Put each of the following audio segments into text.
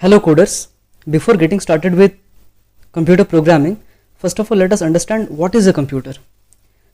Hello coders, before getting started with computer programming, first of all let us understand what is a computer.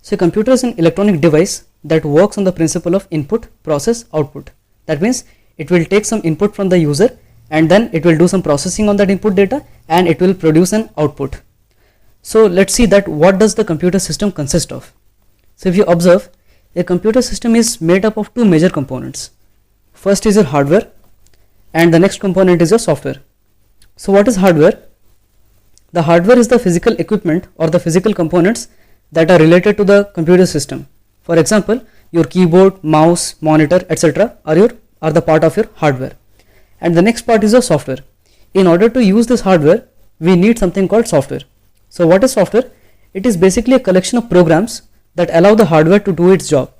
So a computer is an electronic device that works on the principle of input, process, output. That means it will take some input from the user and then it will do some processing on that input data and it will produce an output. So let's see that what does the computer system consist of. So if you observe, a computer system is made up of two major components. First is your hardware and the next component is your software. So what is hardware? The hardware is the physical equipment or the physical components that are related to the computer system. For example, your keyboard, mouse, monitor, etc. are the part of your hardware. And the next part is your software. In order to use this hardware, we need something called software. So what is software? It is basically a collection of programs that allow the hardware to do its job.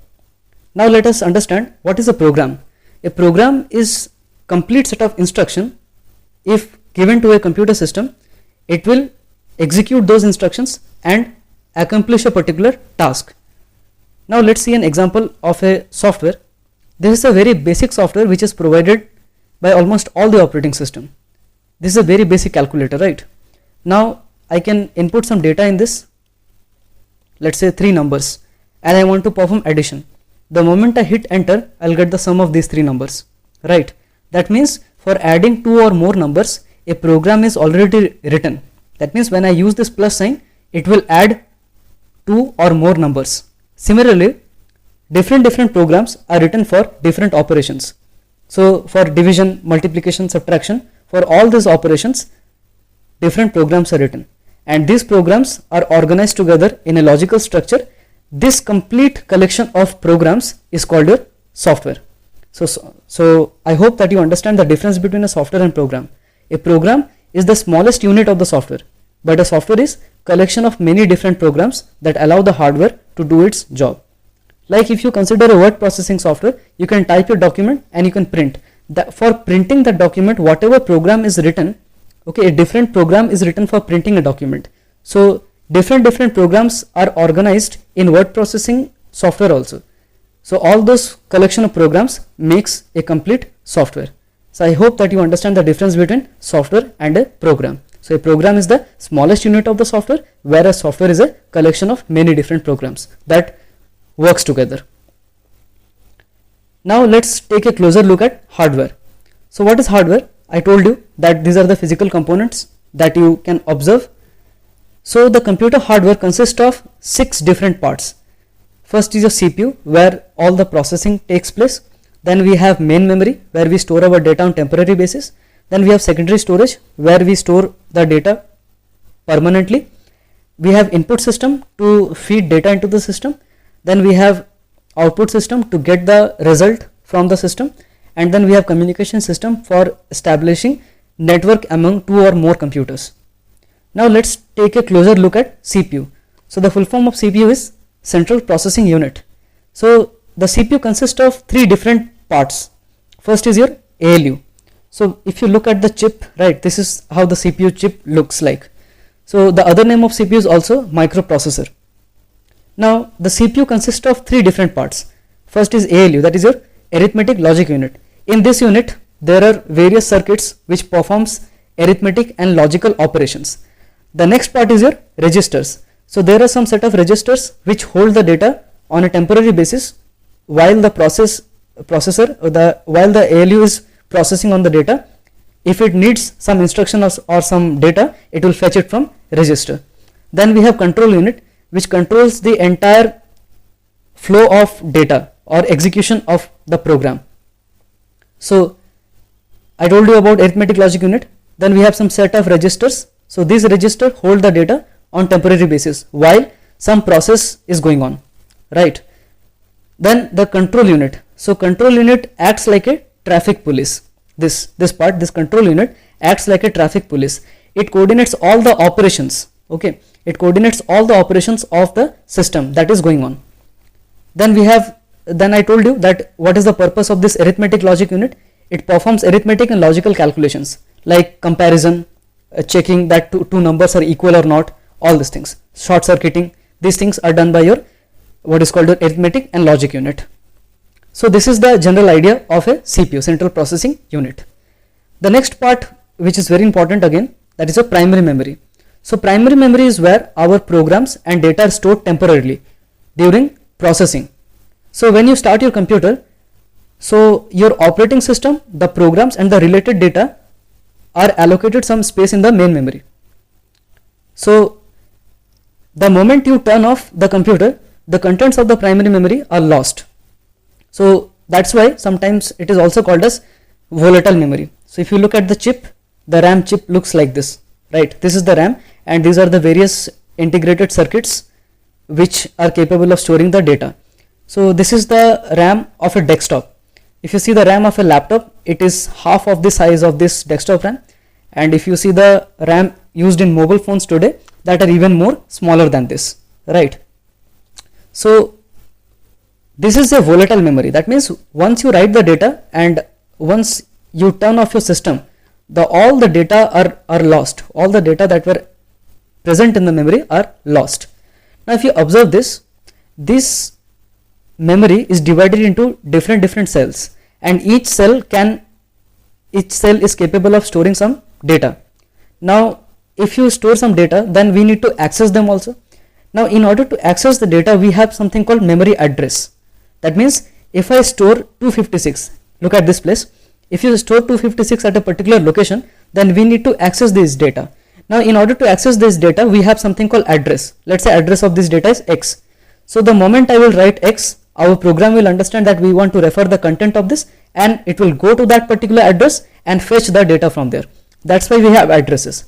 Now let us understand what is a program. A program is complete set of instruction. If given to a computer system, it will execute those instructions and accomplish a particular task. Now let's see an example of a software. This is a very basic software which is provided by almost all the operating system. This is a very basic calculator, right? Now I can input some data in this, let's say 3 numbers, and I want to perform addition. The moment I hit enter, I'll get the sum of these 3 numbers, right? That means for adding 2 or more numbers, a program is already written. That means when I use this plus sign, it will add 2 or more numbers. Similarly, different programs are written for different operations. So for division, multiplication, subtraction, for all these operations, different programs are written. And these programs are organized together in a logical structure. This complete collection of programs is called your software. So I hope that you understand the difference between a software and program. A program is the smallest unit of the software, but a software is collection of many different programs that allow the hardware to do its job. Like if you consider a word processing software, you can type your document and you can print. For printing the document, whatever program is written, okay, a different program is written for printing a document. So different programs are organized in word processing software also. So all those collection of programs makes a complete software. So I hope that you understand the difference between software and a program. So a program is the smallest unit of the software, whereas software is a collection of many different programs that works together. Now let's take a closer look at hardware. So what is hardware? I told you that these are the physical components that you can observe. So the computer hardware consists of 6 different parts. First is a CPU where all the processing takes place. Then we have main memory where we store our data on temporary basis. Then we have secondary storage where we store the data permanently. We have input system to feed data into the system. Then we have output system to get the result from the system. And then we have communication system for establishing network among 2 or more computers. Now let's take a closer look at CPU. So the full form of CPU is Central Processing Unit. So the CPU consists of 3 different parts. First is your ALU. So if you look at the chip, right, this is how the CPU chip looks like. So the other name of CPU is also microprocessor. Now the CPU consists of 3 different parts. First is ALU, that is your arithmetic logic unit. In this unit there are various circuits which performs arithmetic and logical operations. The next part is your registers. So there are some set of registers which hold the data on a temporary basis while the while the ALU is processing on the data. If it needs some instruction or some data, it will fetch it from register. Then we have control unit which controls the entire flow of data or execution of the program. So I told you about arithmetic logic unit. Then we have some set of registers. So these registers hold the data on temporary basis while some process is going on, right? Then the control unit. So control unit acts like a traffic police. This control unit acts like a traffic police. It coordinates all the operations. Okay, it coordinates all the operations of the system that is going on. Then I told you that what is the purpose of this arithmetic logic unit. It performs arithmetic and logical calculations like comparison, checking that two numbers are equal or not, all these things, short circuiting. These things are done by your what is called your arithmetic and logic unit. So this is the general idea of a CPU, central processing unit. The next part which is very important again, that is a primary memory. So primary memory is where our programs and data are stored temporarily during processing. So when you start your computer, so your operating system, the programs and the related data are allocated some space in the main memory. So the moment you turn off the computer, the contents of the primary memory are lost. So that's why sometimes it is also called as volatile memory. So if you look at the chip, the RAM chip looks like this, right? This is the RAM, and these are the various integrated circuits which are capable of storing the data. So this is the RAM of a desktop. If you see the RAM of a laptop, it is half of the size of this desktop RAM, and if you see the RAM used in mobile phones today, that are even more smaller than this, right? So this is a volatile memory. That means once you write the data and once you turn off your system, all the data are lost. All the data that were present in the memory are lost. Now if you observe this memory is divided into different cells, and each cell is capable of storing some data. Now if you store some data, then we need to access them also. Now in order to access the data, we have something called memory address. That means if I store 256, look at this place, if you store 256 at a particular location, then we need to access this data. Now in order to access this data, we have something called address. Let's say address of this data is X. So the moment I will write X, our program will understand that we want to refer the content of this, and it will go to that particular address and fetch the data from there. That's why we have addresses.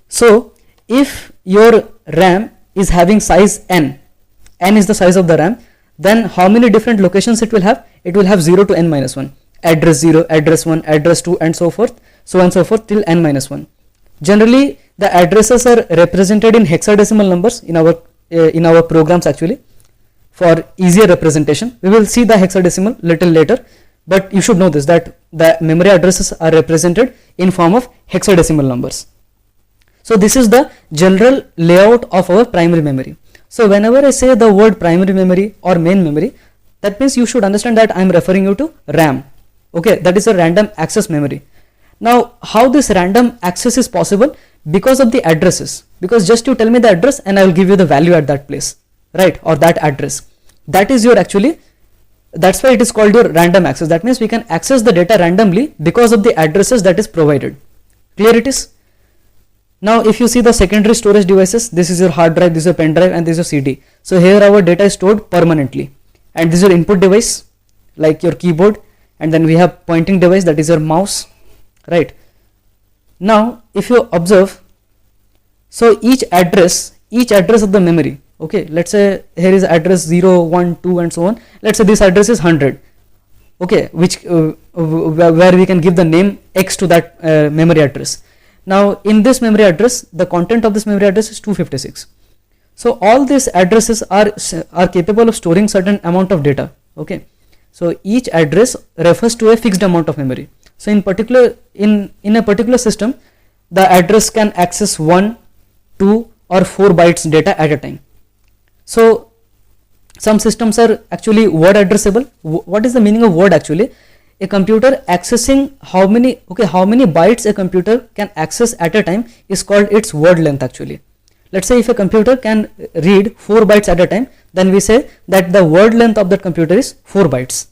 So if your RAM is having size n is the size of the RAM, then how many different locations it will have? It will have 0 to n minus 1, address 0, address 1, address 2, and so forth, so on and so forth till n minus 1. Generally the addresses are represented in hexadecimal numbers in our programs. Actually, for easier representation, we will see the hexadecimal little later, but you should know this, that the memory addresses are represented in form of hexadecimal numbers. So this is the general layout of our primary memory. So whenever I say the word primary memory or main memory, that means you should understand that I am referring you to RAM. Okay, that is a random access memory. Now how this random access is possible? Because of the addresses. Because just you tell me the address and I will give you the value at that place, right, or that address. That is your actually, that's why it is called your random access. That means we can access the data randomly because of the addresses that is provided. Clear it is? Now if you see the secondary storage devices, this is your hard drive, this is your pen drive, and this is your CD. So here our data is stored permanently, and this is your input device like your keyboard, and then we have pointing device, that is your mouse, right? Now if you observe, so each address of the memory, okay, let's say here is address 0, 1, 2 and so on. Let's say this address is 100, okay, which where we can give the name X to that memory address. Now in this memory address, the content of this memory address is 256. So all these addresses are capable of storing certain amount of data. Okay, so each address refers to a fixed amount of memory. So in particular, in a particular system, the address can access 1, 2 or 4 bytes data at a time. So some systems are actually word addressable. What is the meaning of word actually? A computer accessing how many bytes a computer can access at a time is called its word length actually. Let's say if a computer can read 4 bytes at a time, then we say that the word length of that computer is 4 bytes.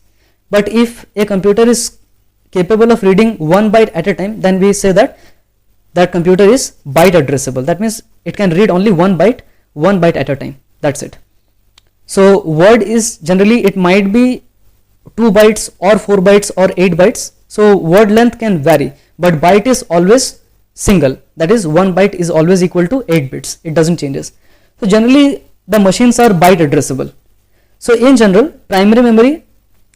But if a computer is capable of reading 1 byte at a time, then we say that that computer is byte addressable. That means it can read only 1 byte at a time. That's it. So word is generally, it might be 2 bytes or 4 bytes or 8 bytes. So word length can vary, but byte is always single. That is 1 byte is always equal to 8 bits. It doesn't changes. So generally the machines are byte addressable. So in general, primary memory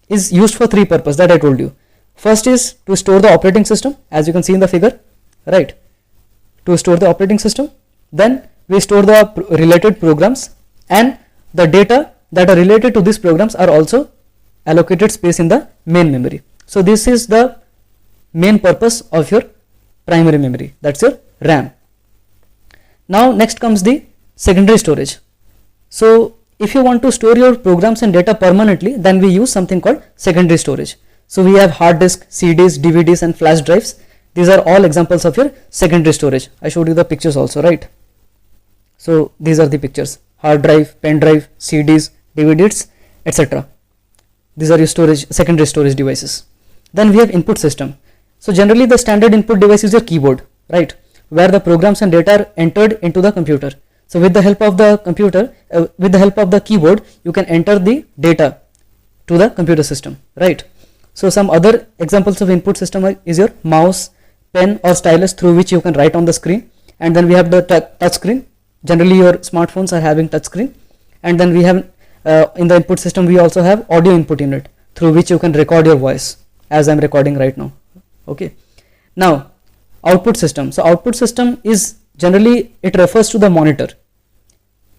is used for 3 purposes that I told you. First is to store the operating system, as you can see in the figure, right? To store the operating system. Then we store the related programs, and the data that are related to these programs are also allocated space in the main memory. So this is the main purpose of your primary memory, that's your RAM. Now next comes the secondary storage. So if you want to store your programs and data permanently, then we use something called secondary storage. So we have hard disk, CDs, DVDs and flash drives. These are all examples of your secondary storage. I showed you the pictures also, right? So these are the pictures: hard drive, pen drive, CDs, DVDs, etc. These are your storage, secondary storage devices. Then we have input system. So generally the standard input device is your keyboard, right, where the programs and data are entered into the computer. So with the help of the computer, with the help of the keyboard, you can enter the data to the computer system, right? So some other examples of input system is your mouse, pen or stylus through which you can write on the screen. And then we have the touch screen. Generally your smartphones are having touch screen. And then we have in the input system we also have audio input unit through which you can record your voice, as I'm recording right now. Okay. Now output system. So output system is generally, it refers to the monitor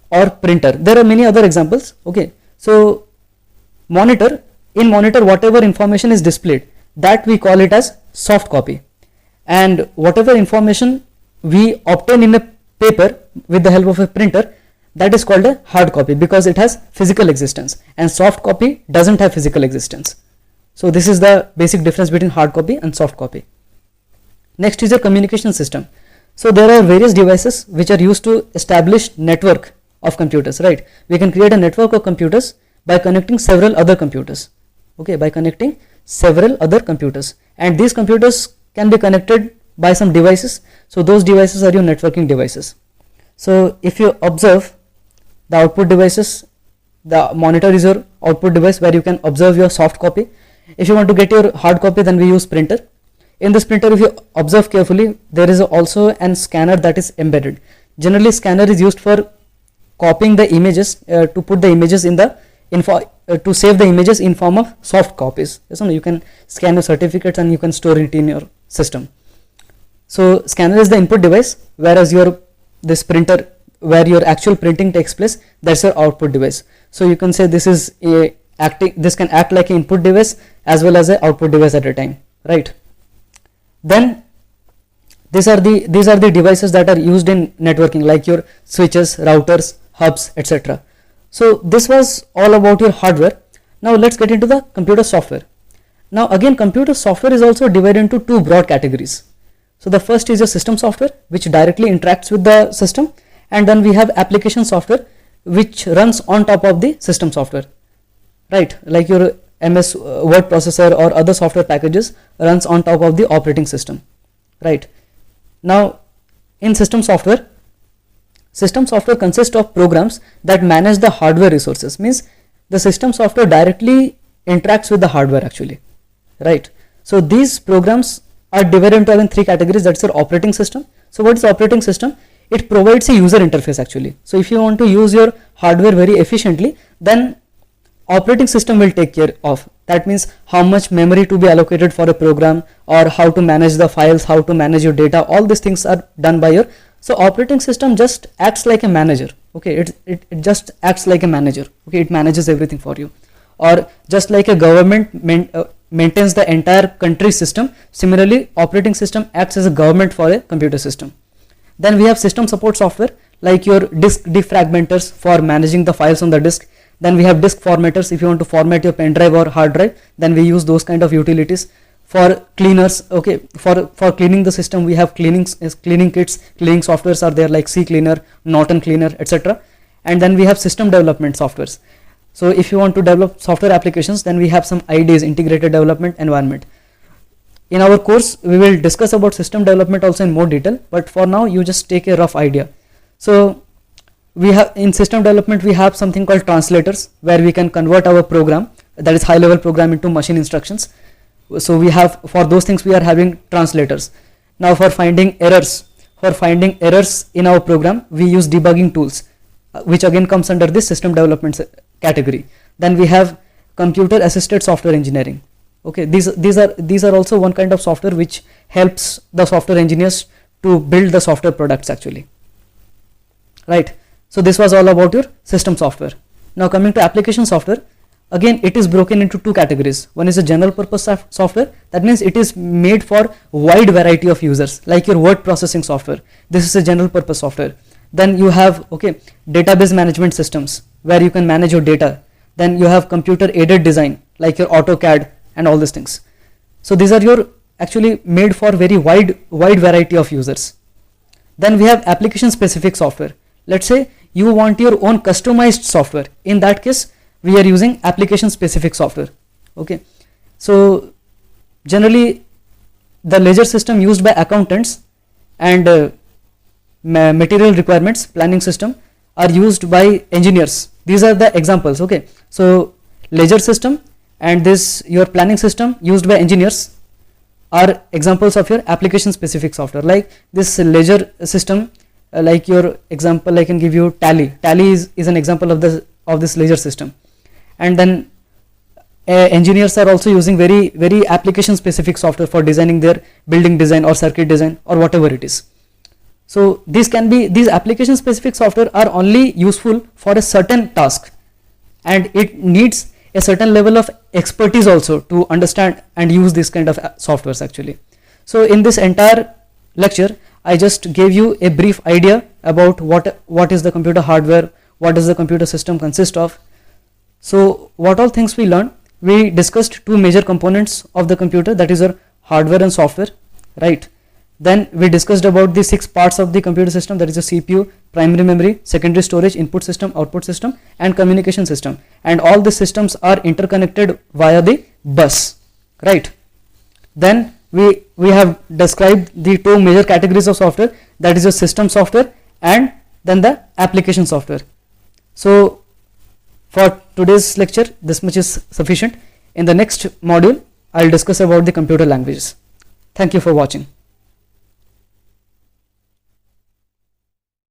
or printer. There are many other examples. Okay. So monitor, in monitor whatever information is displayed, that we call it as soft copy, and whatever information we obtain in a paper with the help of a printer, that is called a hard copy, because it has physical existence, and soft copy doesn't have physical existence. So this is the basic difference between hard copy and soft copy. Next is your communication system. So there are various devices which are used to establish network of computers, right? We can create a network of computers by connecting several other computers. Okay, by connecting several other computers, and these computers can be connected by some devices. So those devices are your networking devices. So if you observe the output devices, the monitor is your output device where you can observe your soft copy. If you want to get your hard copy, then we use printer. In this printer, if you observe carefully, there is also an scanner that is embedded. Generally scanner is used for copying the images, to put the images in the to save the images in form of soft copies. So you can scan your certificates and you can store it in your system. So scanner is the input device, whereas this printer where your actual printing takes place, that's your output device. So you can say this is this can act like an input device as well as an output device at a time, right? Then these are the devices that are used in networking, like your switches, routers, hubs, etc. So this was all about your hardware. Now let's get into the computer software. Now again, computer software is also divided into two broad categories. So the first is your system software, which directly interacts with the system, and then we have application software which runs on top of the system software, right? Like your MS Word processor or other software packages runs on top of the operating system, right? Now in system software consists of programs that manage the hardware resources. Means the system software directly interacts with the hardware actually, right? So these programs are divided into three categories. That's your operating system. So what is operating system? It provides a user interface actually. So if you want to use your hardware very efficiently, then operating system will take care of. That means how much memory to be allocated for a program, or how to manage the files, how to manage your data. All these things are done by your. So operating system just acts like a manager. Okay, it just acts like a manager. Okay, it manages everything for you. Or just like a government maintains the entire country system, similarly operating system acts as a government for a computer system. Then we have system support software, like your disk defragmenters for managing the files on the disk. Then we have disk formatters. If you want to format your pen drive or hard drive, then we use those kind of utilities. For cleaners, okay, for cleaning the system, we have cleaning kits, cleaning softwares are there, like CCleaner, Norton Cleaner, etc. And then we have system development softwares. So if you want to develop software applications, then we have some IDEs, integrated development environment. In our course, we will discuss about system development also in more detail, but for now you just take a rough idea. So we have in system development, we have something called translators, where we can convert our program, that is high level program, into machine instructions. So we have, for those things we are having translators. Now for finding errors in our program, we use debugging tools, which again comes under this system development category. Then we have computer assisted software engineering. Okay, these are also one kind of software which helps the software engineers to build the software products actually, right? So this was all about your system software. Now coming to application software, again it is broken into two categories. One is a general purpose software, that means it is made for wide variety of users, like your word processing software. This is a general purpose software. Then you have, okay, database management systems, where you can manage your data. Then you have computer aided design, like your AutoCAD and all these things. So these are your actually made for very wide variety of users. Then we have application specific software. Let's say you want your own customized software. In that case, we are using application specific software. Okay, so generally the ledger system used by accountants and material requirements planning system are used by engineers. These are the examples. Okay, so ledger system and this your planning system used by engineers are examples of your application specific software. Like this ledger system, like your example, I can give you Tally. Tally is an example of this ledger system. And then engineers are also using very application specific software for designing their building design or circuit design or whatever it is. So these application specific software are only useful for a certain task, and it needs a certain level of expertise also to understand and use this kind of softwares actually. So in this entire lecture, I just gave you a brief idea about what is the computer hardware, what does the computer system consist of. So what all things we learned? We discussed two major components of the computer, that is your hardware and software, right? Then we discussed about the 6 parts of the computer system, that is the CPU, primary memory, secondary storage, input system, output system, and communication system. And all the systems are interconnected via the bus, right? Then we have described the 2 major categories of software, that is your system software and then the application software. So for today's lecture, this much is sufficient. In the next module, I'll discuss about the computer languages. Thank you for watching.